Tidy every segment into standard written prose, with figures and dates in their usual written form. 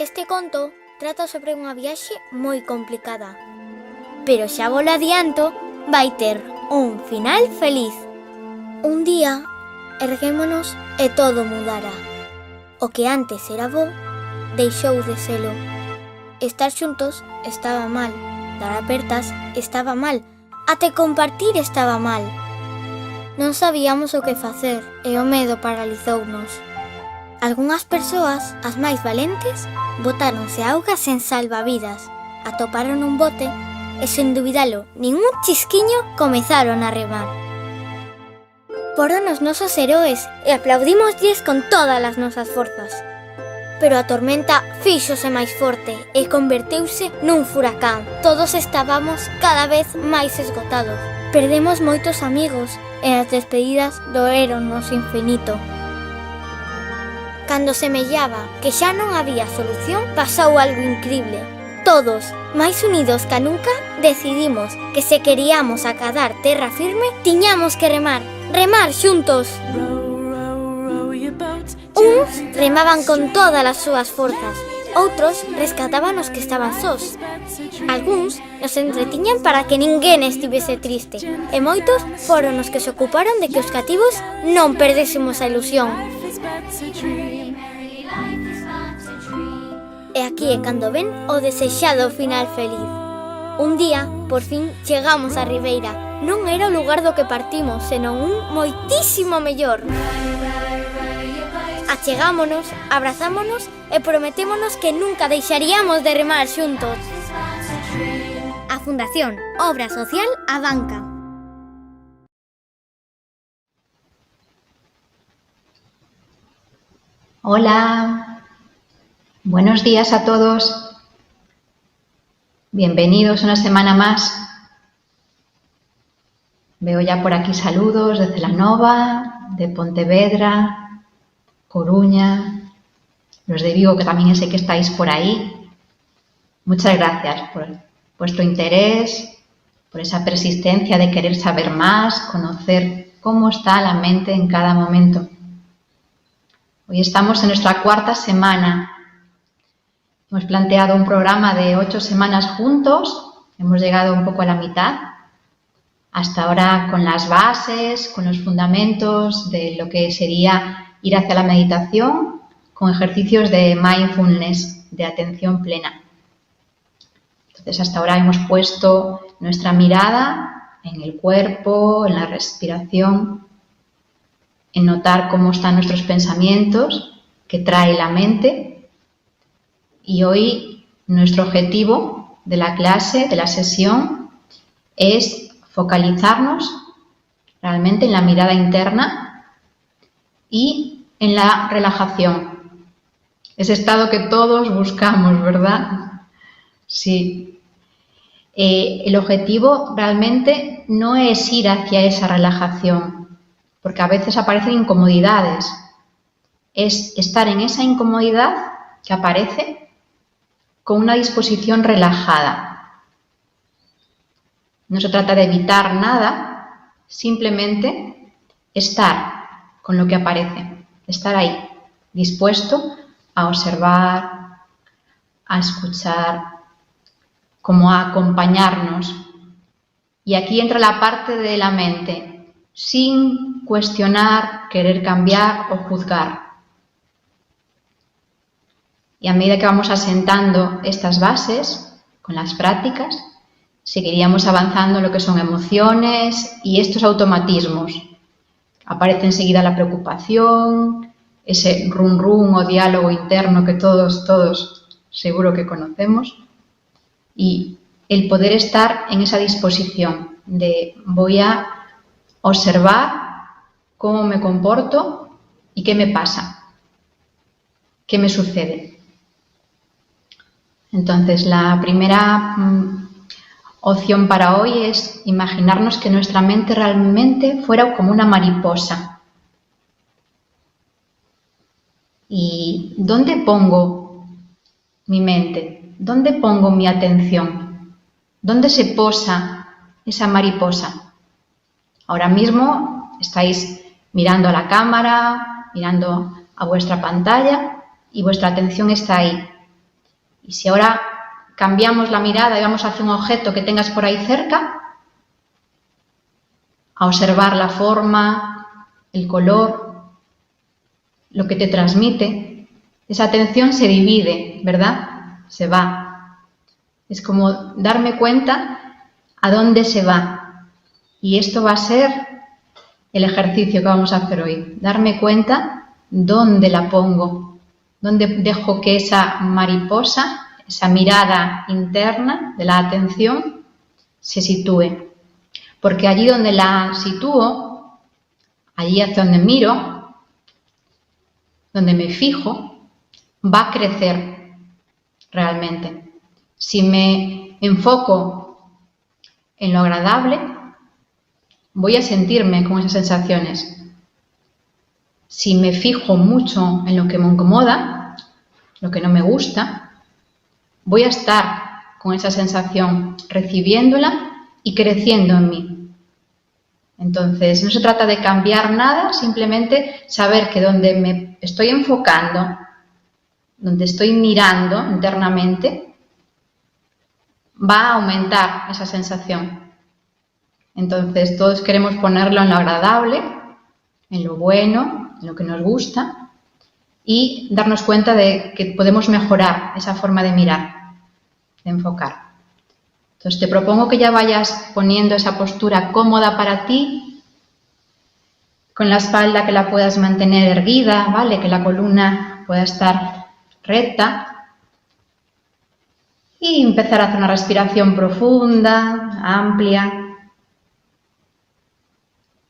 Este conto trata sobre unha viaxe moi complicada, pero xa vos lo adianto, vai ter un final feliz. Un día, erguémonos e todo mudara. O que antes era bo, deixou de selo. Estar xuntos estaba mal, dar apertas estaba mal, até compartir estaba mal. Non sabíamos o que facer e o medo paralizounos. Algunhas persoas, as máis valentes, botáronse a auga sen salvavidas, atoparon un bote e, sen dubidalo nin un chisquiño, comezaron a remar. Foron os nosos heroes e aplaudímoslles con todas as nosas forzas. Pero a tormenta fíxose máis forte e converteuse nun furacán. Todos estábamos cada vez máis esgotados. Perdemos moitos amigos e as despedidas doéronnos infinito. Cando semellaba que xa non había solución, pasou algo incrible. Todos, máis unidos ca nunca, decidimos que se queríamos acadar terra firme, tiñamos que remar xuntos. Uns remaban con todas as súas forzas, outros rescataban os que estaban sós. Algúns nos entretiñan para que ninguén estivese triste, e moitos foron os que se ocuparon de que os cativos non perdésemos a ilusión. E aquí é cando ven o desexado final feliz. Un día, por fin, chegamos á Ribeira. Non era o lugar do que partimos, senón un moitísimo mellor. Achegámonos, abrazámonos e prometémonos que nunca deixaríamos de remar xuntos. A Fundación Obra Social A Banca. Hola, buenos días a todos. Bienvenidos una semana más. Veo ya por aquí saludos de Celanova, de Pontevedra, Coruña, los de Vigo, que también sé que estáis por ahí. Muchas gracias por vuestro interés, por esa persistencia de querer saber más, conocer cómo está la mente en cada momento. Hoy estamos en nuestra cuarta semana. Hemos planteado un programa de 8 semanas juntos. Hemos llegado un poco a la mitad. Hasta ahora con las bases, con los fundamentos de lo que sería ir hacia la meditación, con ejercicios de mindfulness, de atención plena. Entonces, hasta ahora hemos puesto nuestra mirada en el cuerpo, en la respiración, en notar cómo están nuestros pensamientos que trae la mente. Y hoy nuestro objetivo de la clase, de la sesión, es focalizarnos realmente en la mirada interna y en la relajación. Ese estado que todos buscamos, ¿verdad? Sí. El objetivo realmente no es ir hacia esa relajación, porque a veces aparecen incomodidades. Es estar en esa incomodidad que aparece con una disposición relajada. No se trata de evitar nada, simplemente estar con lo que aparece, estar ahí, dispuesto a observar, a escuchar, como a acompañarnos. Y aquí entra la parte de la mente, sin cuestionar, querer cambiar o juzgar. Y a medida que vamos asentando estas bases con las prácticas, seguiríamos avanzando en lo que son emociones y estos automatismos. Aparece enseguida la preocupación, ese rum rum o diálogo interno que todos seguro que conocemos. Y el poder estar en esa disposición de voy a observar cómo me comporto y qué me pasa, qué me sucede. Entonces, la primera opción para hoy es imaginarnos que nuestra mente realmente fuera como una mariposa. ¿Y dónde pongo mi mente? ¿Dónde pongo mi atención? ¿Dónde se posa esa mariposa? Ahora mismo estáis mirando a la cámara, mirando a vuestra pantalla y vuestra atención está ahí. Y si ahora cambiamos la mirada y vamos hacia un objeto que tengas por ahí cerca, a observar la forma, el color, lo que te transmite, esa atención se divide, ¿verdad? Se va. Es como darme cuenta a dónde se va. Y esto va a ser el ejercicio que vamos a hacer hoy. Darme cuenta dónde la pongo, dónde dejo que esa mariposa, esa mirada interna de la atención, se sitúe. Porque allí donde la sitúo, allí hacia donde miro, donde me fijo, va a crecer realmente. Si me enfoco en lo agradable, voy a sentirme con esas sensaciones. Si me fijo mucho en lo que me incomoda, lo que no me gusta, voy a estar con esa sensación, recibiéndola y creciendo en mí. Entonces, no se trata de cambiar nada, simplemente saber que donde me estoy enfocando, donde estoy mirando internamente, va a aumentar esa sensación. Entonces, todos queremos ponerlo en lo agradable, en lo bueno, en lo que nos gusta, y darnos cuenta de que podemos mejorar esa forma de mirar, de enfocar. Entonces te propongo que ya vayas poniendo esa postura cómoda para ti, con la espalda que la puedas mantener erguida, ¿vale? Que la columna pueda estar recta. Y empezar a hacer una respiración profunda, amplia,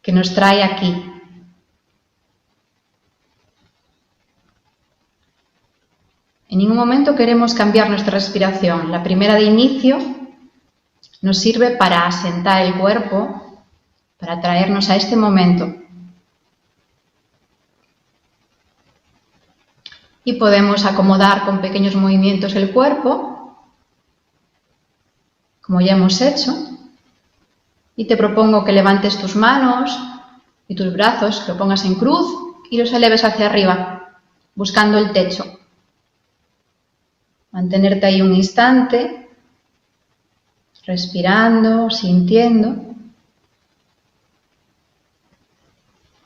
que nos trae aquí. En ningún momento queremos cambiar nuestra respiración. La primera de inicio nos sirve para asentar el cuerpo, para traernos a este momento. Y podemos acomodar con pequeños movimientos el cuerpo, como ya hemos hecho. Y te propongo que levantes tus manos y tus brazos, que lo pongas en cruz y los eleves hacia arriba, buscando el techo. Mantenerte ahí un instante, respirando, sintiendo.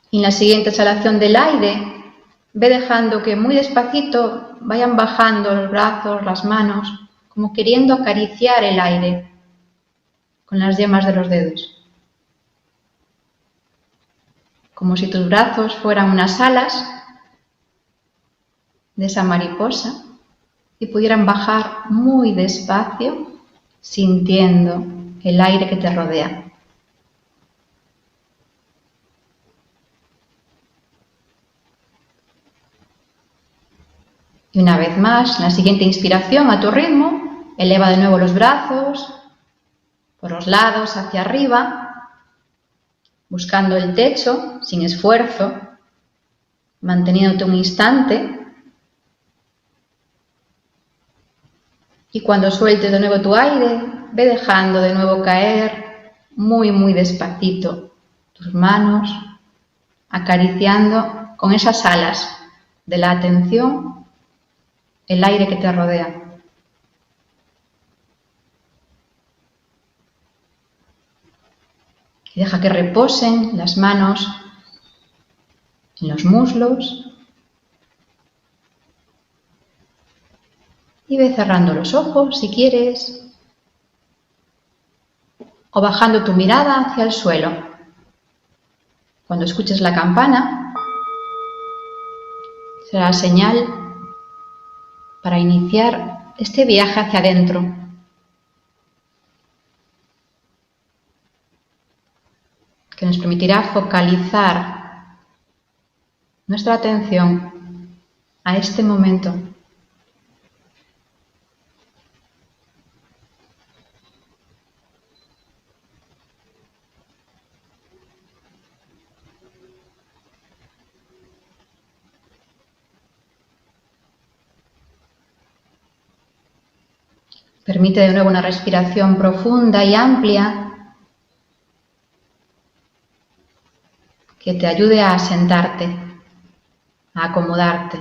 Y en la siguiente exhalación del aire, ve dejando que muy despacito vayan bajando los brazos, las manos, como queriendo acariciar el aire con las yemas de los dedos. Como si tus brazos fueran unas alas de esa mariposa y pudieran bajar muy despacio, sintiendo el aire que te rodea. Y una vez más, en la siguiente inspiración, a tu ritmo, eleva de nuevo los brazos por los lados hacia arriba, buscando el techo sin esfuerzo, manteniéndote un instante. Y cuando sueltes de nuevo tu aire, ve dejando de nuevo caer muy, muy despacito tus manos, acariciando con esas alas de la atención el aire que te rodea. Y deja que reposen las manos en los muslos. Y ve cerrando los ojos si quieres, o bajando tu mirada hacia el suelo. Cuando escuches la campana, será la señal para iniciar este viaje hacia adentro. Que nos permitirá focalizar nuestra atención a este momento. Permite de nuevo una respiración profunda y amplia que te ayude a asentarte, a acomodarte.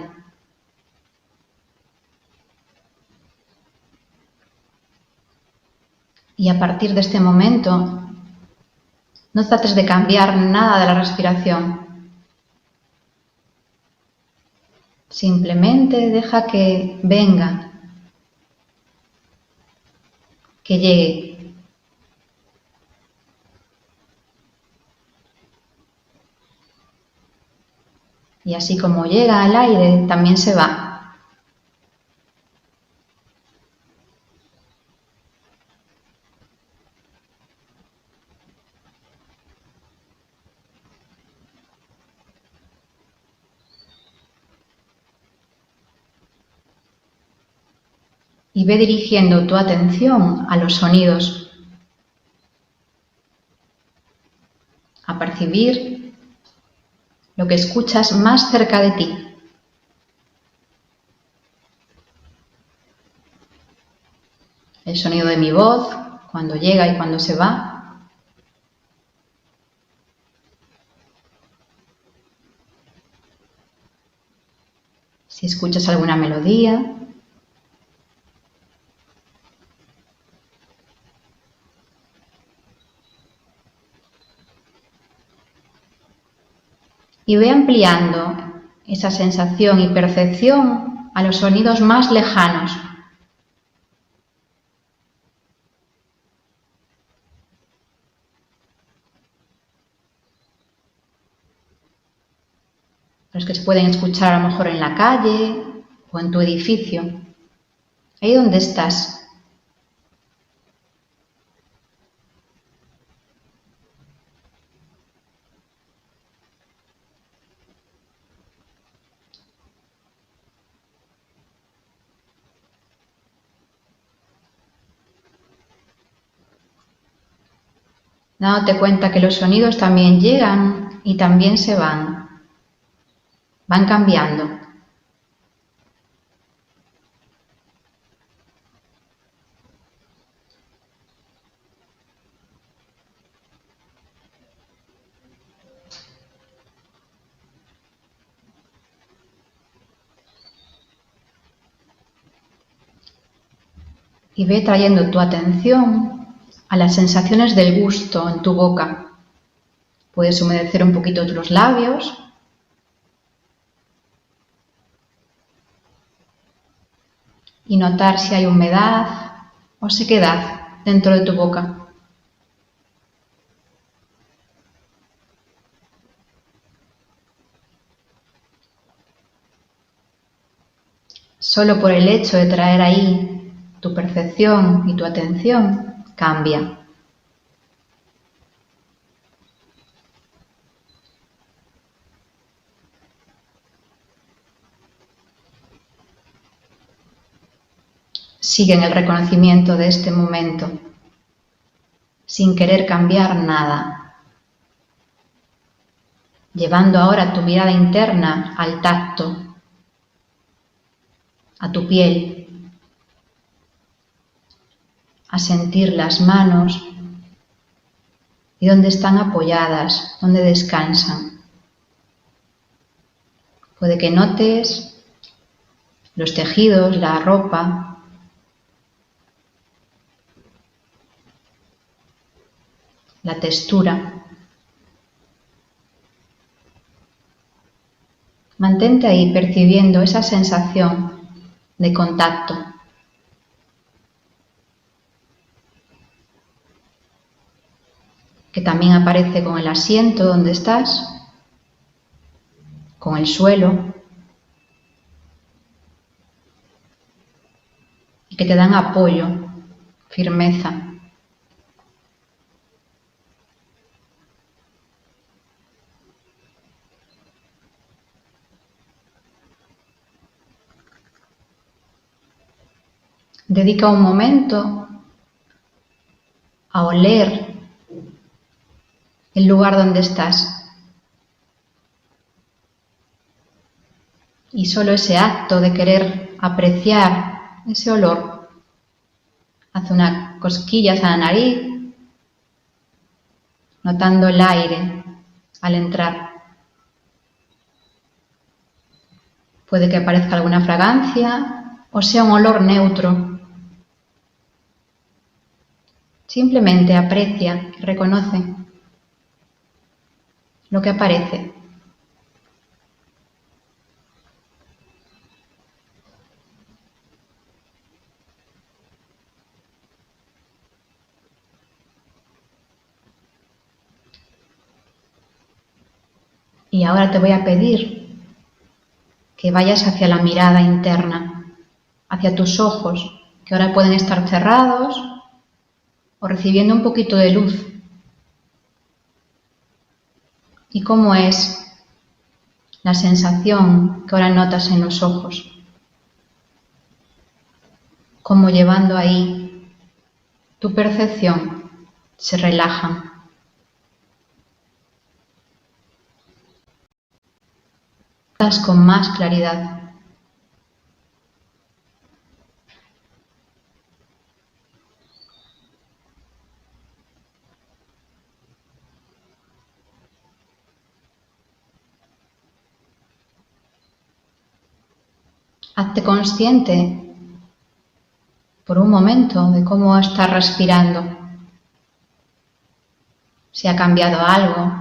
Y a partir de este momento, no trates de cambiar nada de la respiración. Simplemente deja que venga, que llegue. Y así como llega al aire, también se va. Y ve dirigiendo tu atención a los sonidos, a percibir lo que escuchas más cerca de ti. El sonido de mi voz, cuando llega y cuando se va. Si escuchas alguna melodía. Y ve ampliando esa sensación y percepción a los sonidos más lejanos. Los que se pueden escuchar a lo mejor en la calle o en tu edificio, ahí donde estás. Dándote cuenta que los sonidos también llegan y también se van cambiando. Y ve trayendo tu atención a las sensaciones del gusto en tu boca. Puedes humedecer un poquito los labios. Y notar si hay humedad o sequedad dentro de tu boca. Solo por el hecho de traer ahí tu percepción y tu atención cambia. Sigue en el reconocimiento de este momento, sin querer cambiar nada, llevando ahora tu mirada interna al tacto, a tu piel, a sentir las manos y dónde están apoyadas, dónde descansan. Puede que notes los tejidos, la ropa, la textura. Mantente ahí percibiendo esa sensación de contacto. Que también aparece con el asiento donde estás, con el suelo, y que te dan apoyo, firmeza. Dedica un momento a oler el lugar donde estás. Y solo ese acto de querer apreciar ese olor hace una cosquilla hacia la nariz, notando el aire al entrar. Puede que aparezca alguna fragancia o sea un olor neutro. Simplemente aprecia y reconoce lo que aparece. Y ahora te voy a pedir que vayas hacia la mirada interna, hacia tus ojos, que ahora pueden estar cerrados o recibiendo un poquito de luz. ¿Y cómo es la sensación que ahora notas en los ojos? Cómo llevando ahí tu percepción se relajan. Estás con más claridad. Hazte consciente por un momento de cómo estás respirando. Si ha cambiado algo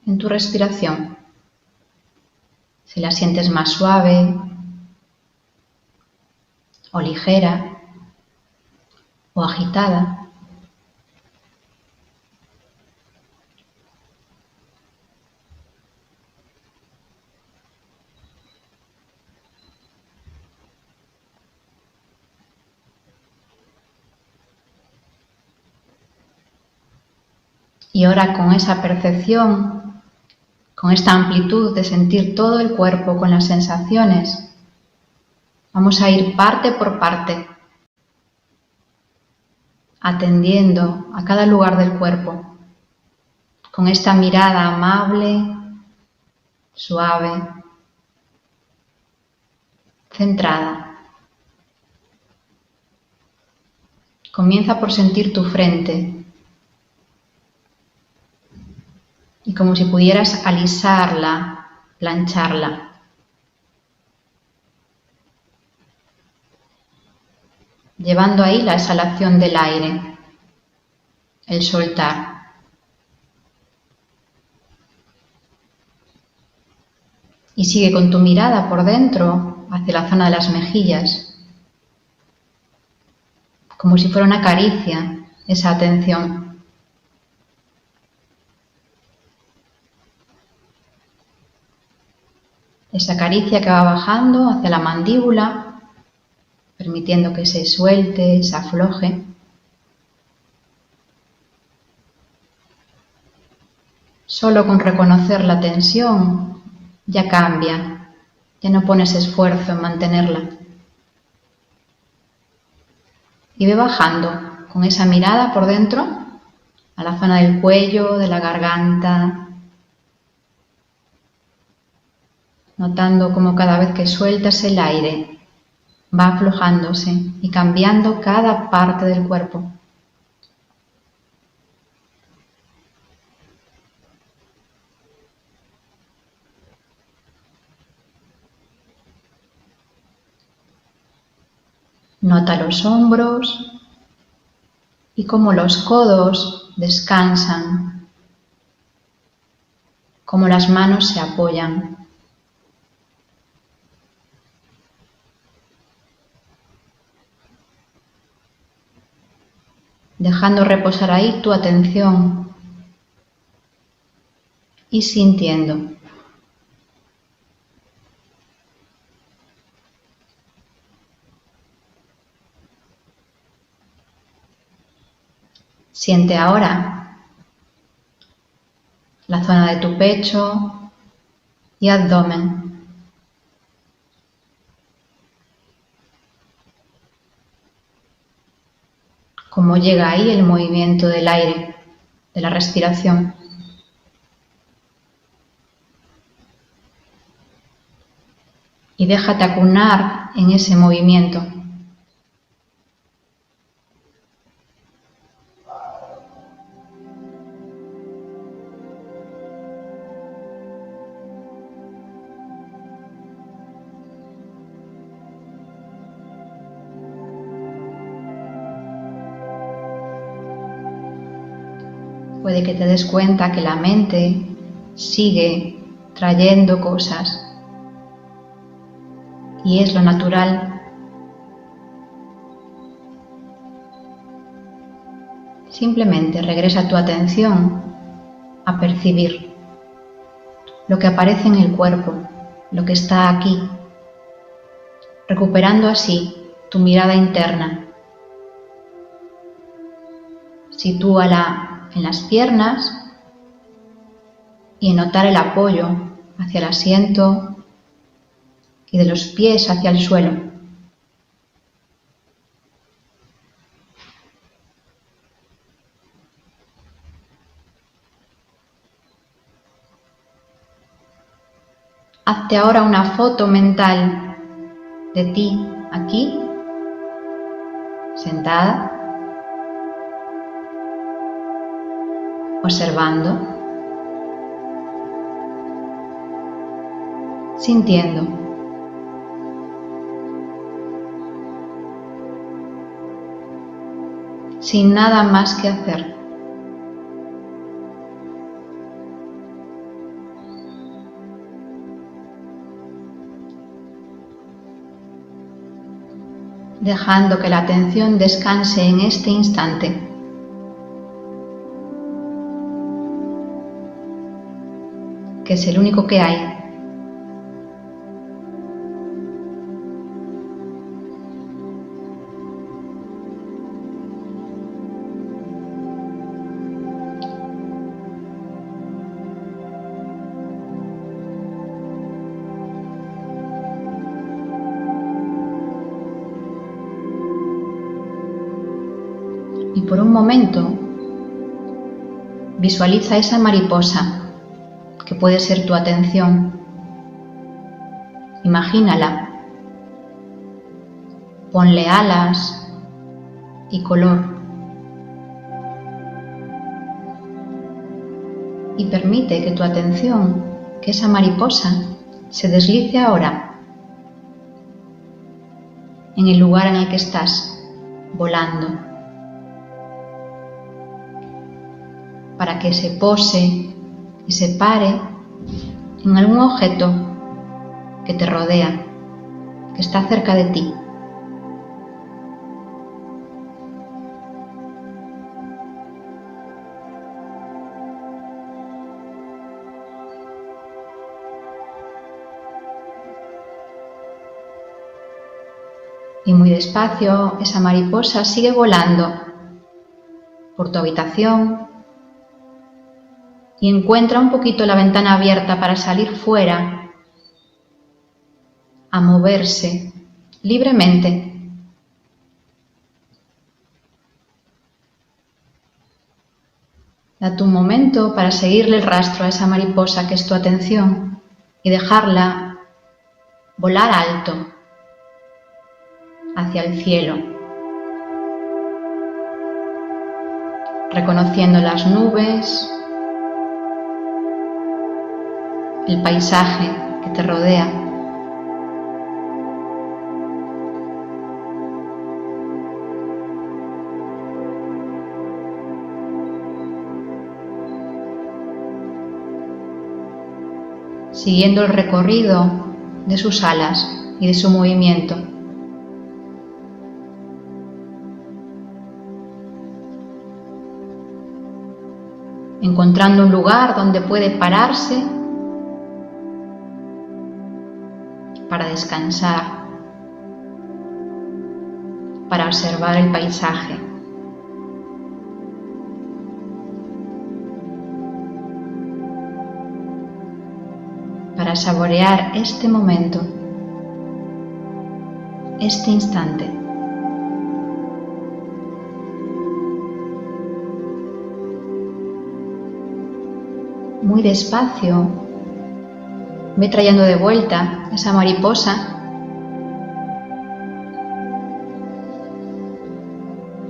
en tu respiración. Si la sientes más suave o ligera o agitada. Y ahora con esa percepción, con esta amplitud de sentir todo el cuerpo con las sensaciones, vamos a ir parte por parte, atendiendo a cada lugar del cuerpo, con esta mirada amable, suave, centrada. Comienza por sentir tu frente y como si pudieras alisarla, plancharla. Llevando ahí la exhalación del aire, el soltar. Y sigue con tu mirada por dentro hacia la zona de las mejillas, como si fuera una caricia, esa atención. Esa caricia que va bajando hacia la mandíbula, permitiendo que se suelte, se afloje. Solo con reconocer la tensión ya cambia, ya no pones esfuerzo en mantenerla. Y ve bajando con esa mirada por dentro a la zona del cuello, de la garganta, notando cómo cada vez que sueltas el aire va aflojándose y cambiando cada parte del cuerpo. Nota los hombros y cómo los codos descansan, cómo las manos se apoyan. Dejando reposar ahí tu atención y sintiendo. Siente ahora la zona de tu pecho y abdomen. Cómo llega ahí el movimiento del aire, de la respiración. Y déjate acunar en ese movimiento. puede que te des cuenta que la mente sigue trayendo cosas y es lo natural. Simplemente regresa tu atención a percibir lo que aparece en el cuerpo, lo que está aquí, recuperando así tu mirada interna. Sitúala en las piernas y en notar el apoyo hacia el asiento y de los pies hacia el suelo. Hazte ahora una foto mental de ti aquí, sentada, observando, sintiendo. Sin nada más que hacer. Dejando que la atención descanse en este instante. Que es el único que hay. Y por un momento visualiza esa mariposa que puede ser tu atención. Imagínala. Ponle alas y color. Y permite que tu atención, que esa mariposa, se deslice ahora en el lugar en el que estás volando, para que se pose y se pare en algún objeto que te rodea, que está cerca de ti. Y muy despacio esa mariposa sigue volando por tu habitación y encuentra un poquito la ventana abierta para salir fuera, a moverse libremente. Date un momento para seguirle el rastro a esa mariposa que es tu atención y dejarla volar alto hacia el cielo, reconociendo las nubes, el paisaje que te rodea. Siguiendo el recorrido de sus alas y de su movimiento. Encontrando un lugar donde puede pararse para descansar, para observar el paisaje. Para saborear este momento, este instante. Muy despacio, ve trayendo de vuelta esa mariposa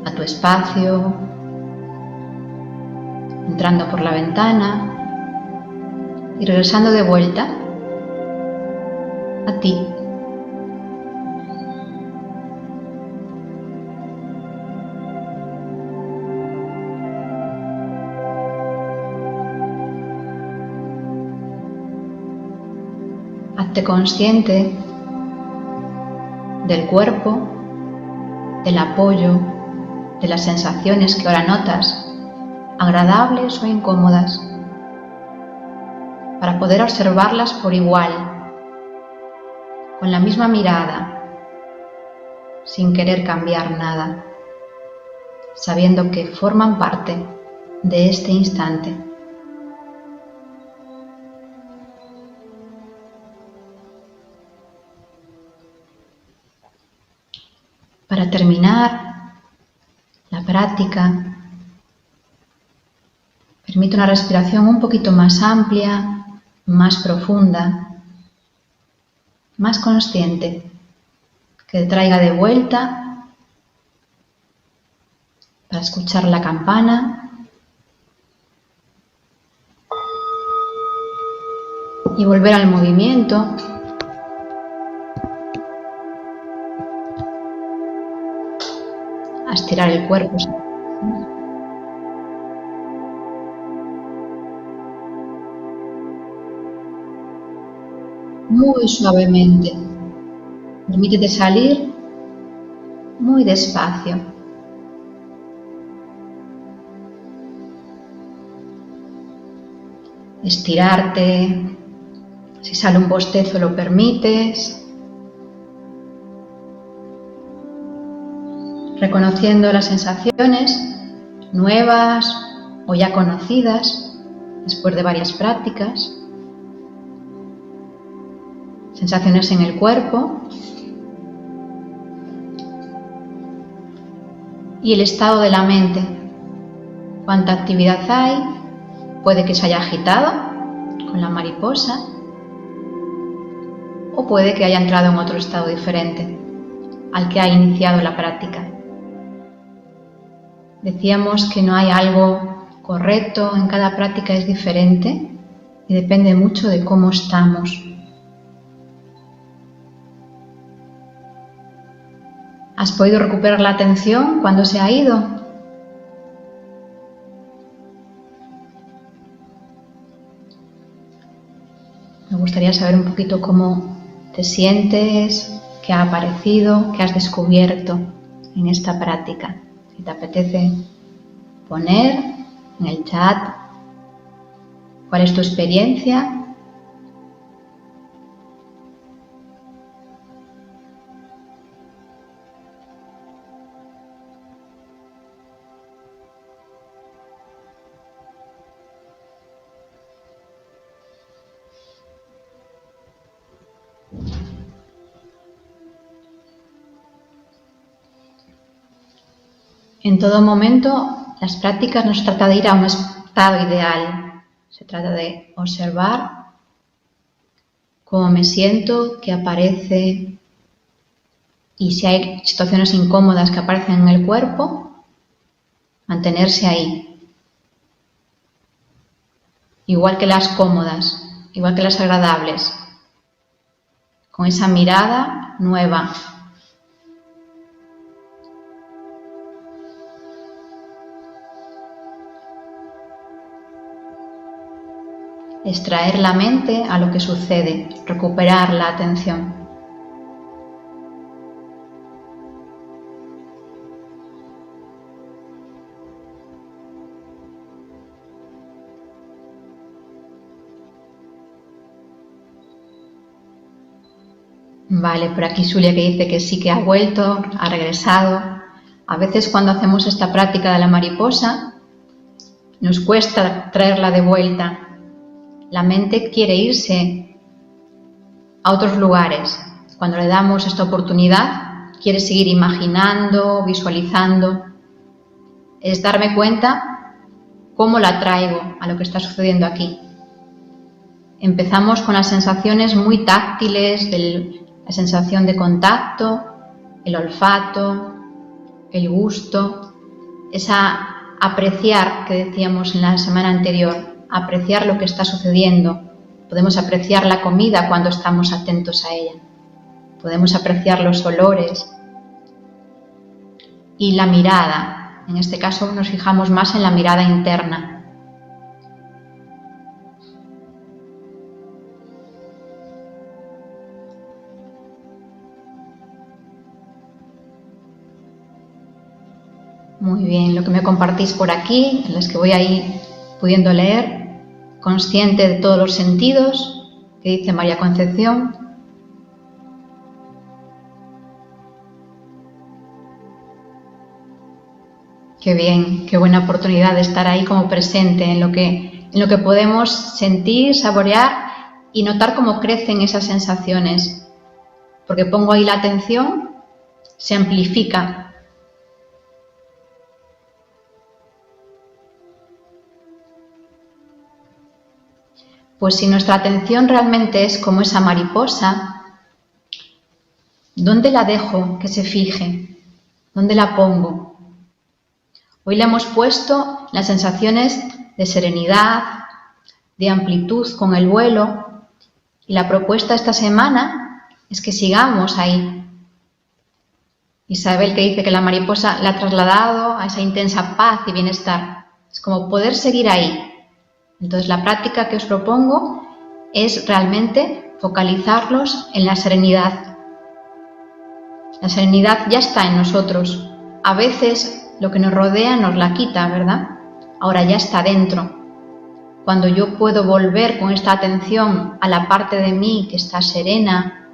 a tu espacio, entrando por la ventana y regresando de vuelta a ti. Hazte consciente del cuerpo, del apoyo, de las sensaciones que ahora notas, agradables o incómodas, para poder observarlas por igual, con la misma mirada, sin querer cambiar nada, sabiendo que forman parte de este instante. Para terminar la práctica, permite una respiración un poquito más amplia, más profunda, más consciente, que te traiga de vuelta para escuchar la campana y volver al movimiento. A estirar el cuerpo. Muy suavemente. Permítete salir muy despacio. Estirarte. Si sale un bostezo lo permites. Reconociendo las sensaciones nuevas o ya conocidas después de varias prácticas. Sensaciones en el cuerpo y el estado de la mente. ¿Cuánta actividad hay? Puede que se haya agitado con la mariposa o puede que haya entrado en otro estado diferente al que ha iniciado la práctica. Decíamos que no hay algo correcto, en cada práctica es diferente y depende mucho de cómo estamos. ¿Has podido recuperar la atención cuando se ha ido? Me gustaría saber un poquito cómo te sientes, qué ha aparecido, qué has descubierto en esta práctica. Si te apetece poner en el chat cuál es tu experiencia. En todo momento, las prácticas no se trata de ir a un estado ideal. Se trata de observar cómo me siento, qué aparece y si hay situaciones incómodas que aparecen en el cuerpo, mantenerse ahí. Igual que las cómodas, igual que las agradables, con esa mirada nueva. Extraer la mente a lo que sucede, recuperar la atención. Vale, por aquí Zulia que dice que sí que ha vuelto, ha regresado. A veces cuando hacemos esta práctica de la mariposa, nos cuesta traerla de vuelta. La mente quiere irse a otros lugares. Cuando le damos esta oportunidad, quiere seguir imaginando, visualizando. Es darme cuenta cómo la traigo a lo que está sucediendo aquí. Empezamos con las sensaciones muy táctiles, la sensación de contacto, el olfato, el gusto, esa apreciar que decíamos en la semana anterior. Apreciar lo que está sucediendo. Podemos apreciar la comida cuando estamos atentos a ella. Podemos apreciar los olores. Y la mirada. En este caso nos fijamos más en la mirada interna. Muy bien, lo que me compartís por aquí, en las que voy ahí pudiendo leer, consciente de todos los sentidos, que dice María Concepción. Qué bien, qué buena oportunidad de estar ahí como presente en lo que podemos sentir, saborear y notar cómo crecen esas sensaciones. Porque pongo ahí la atención, se amplifica. Pues si nuestra atención realmente es como esa mariposa, ¿dónde la dejo que se fije? ¿Dónde la pongo? Hoy le hemos puesto las sensaciones de serenidad, de amplitud con el vuelo, y la propuesta esta semana es que sigamos ahí. Isabel, que dice que la mariposa la ha trasladado a esa intensa paz y bienestar. Es como poder seguir ahí. Entonces la práctica que os propongo es realmente focalizarlos en la serenidad. La serenidad ya está en nosotros. A veces lo que nos rodea nos la quita, ¿verdad? Ahora ya está dentro. Cuando yo puedo volver con esta atención a la parte de mí que está serena,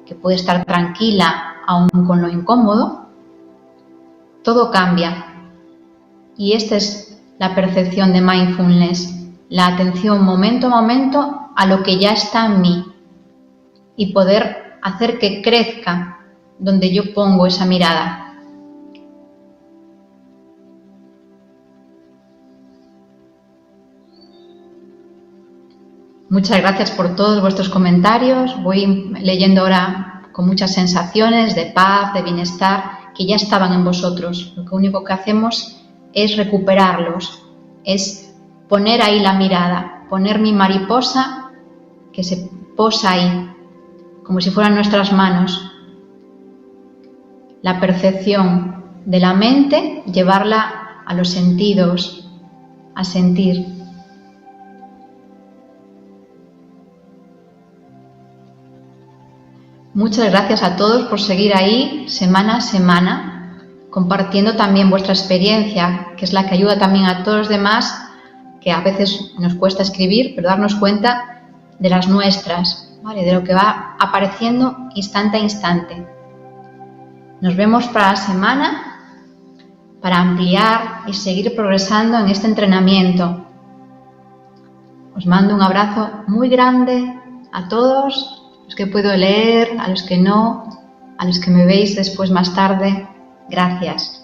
que puede estar tranquila aún con lo incómodo, todo cambia. Y esta es la percepción de mindfulness, la atención momento a momento a lo que ya está en mí y poder hacer que crezca donde yo pongo esa mirada. Muchas gracias por todos vuestros comentarios. Voy leyendo ahora con muchas sensaciones de paz, de bienestar, que ya estaban en vosotros. Lo único que hacemos es recuperarlos, es poner ahí la mirada, poner mi mariposa que se posa ahí, como si fueran nuestras manos. La percepción de la mente, llevarla a los sentidos, a sentir. Muchas gracias a todos por seguir ahí semana a semana, compartiendo también vuestra experiencia, que es la que ayuda también a todos los demás, que a veces nos cuesta escribir, pero darnos cuenta de las nuestras, ¿vale? De lo que va apareciendo instante a instante. Nos vemos para la semana para ampliar y seguir progresando en este entrenamiento. Os mando un abrazo muy grande a todos. Los que puedo leer, a los que no, a los que me veis después más tarde, gracias.